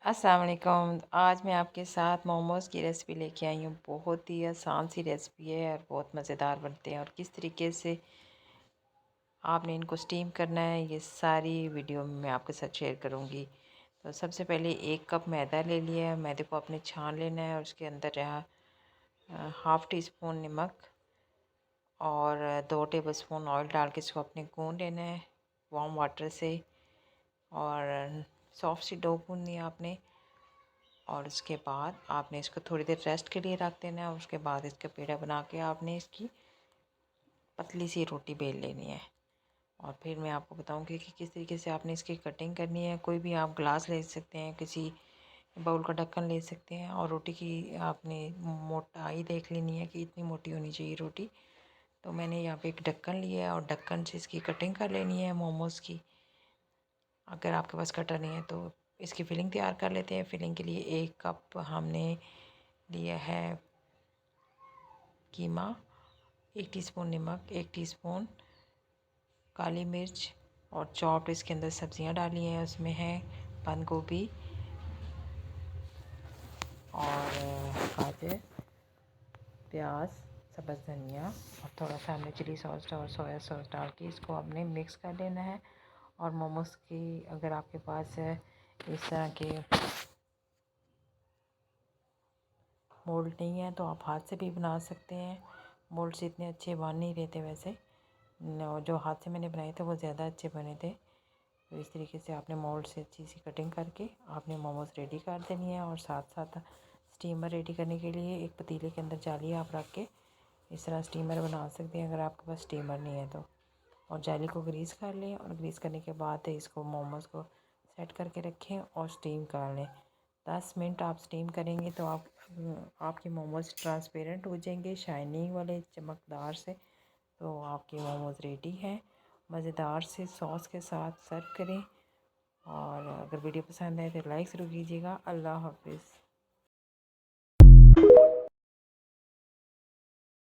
अस्सलाम वालेकुम। आज मैं आपके साथ मोमोज़ की रेसिपी लेके आई हूँ। बहुत ही आसान सी रेसिपी है और बहुत मज़ेदार बनते हैं। और किस तरीके से आपने इनको स्टीम करना है, ये सारी वीडियो में मैं आपके साथ शेयर करूँगी। तो सबसे पहले 1 कप मैदा ले लिया है। मैदे को आपने छान लेना है और उसके अंदर रहा हाफ़ टी स्पून नमक और 2 टेबलस्पून ऑयल डाल के इसको आपने गूँध लेना है वार्म वाटर से। और सॉफ्ट सी डो गूँधनी है आपने। और उसके बाद आपने इसको थोड़ी देर रेस्ट के लिए रख देना है। उसके बाद इसका पेड़ा बना के आपने इसकी पतली सी रोटी बेल लेनी है। और फिर मैं आपको बताऊंगी कि किस तरीके से आपने इसकी कटिंग करनी है। कोई भी आप ग्लास ले सकते हैं, किसी बाउल का ढक्कन ले सकते हैं। और रोटी की आपने मोटाई देख लेनी है कि इतनी मोटी होनी चाहिए रोटी। तो मैंने यहाँ पे एक ढक्कन लिया है और ढक्कन से इसकी कटिंग कर लेनी है मोमोज़ की। अगर आपके पास कटर नहीं है तो इसकी फिलिंग तैयार कर लेते हैं। फिलिंग के लिए 1 कप हमने लिया है कीमा, 1 टीस्पून नमक, 1 टीस्पून काली मिर्च और चॉप्ड इसके अंदर सब्जियां डाली हैं। उसमें है बंद गोभी और गाजर, प्याज, सब्ज़ धनिया और थोड़ा सा हमने चिली सॉस और सोया सॉस डाल के इसको हमने मिक्स कर लेना है। और मोमोज़ की अगर आपके पास इस तरह के मोल्ड नहीं है तो आप हाथ से भी बना सकते हैं। मोल्ड से इतने अच्छे बन नहीं रहते वैसे। जो हाथ से मैंने बनाए थे वो ज़्यादा अच्छे बने थे। तो इस तरीके से आपने मोल्ड से अच्छी सी कटिंग करके आपने मोमोज़ रेडी कर देनी है। और साथ साथ स्टीमर रेडी करने के लिए एक पतीले के अंदर जाली आप रख के इस तरह स्टीमर बना सकते हैं अगर आपके पास स्टीमर नहीं है तो। और जाली को ग्रीस कर लें और ग्रीस करने के बाद इसको मोमोज़ को सेट करके रखें और स्टीम कर लें। 10 मिनट आप स्टीम करेंगे तो आपके मोमोज़ ट्रांसपेरेंट हो जाएंगे, शाइनिंग वाले, चमकदार से। तो आपके मोमोज़ रेडी हैं। मज़ेदार से सॉस के साथ सर्व करें। और अगर वीडियो पसंद आए तो लाइक ज़रूर कीजिएगा। अल्लाह हाफिज़।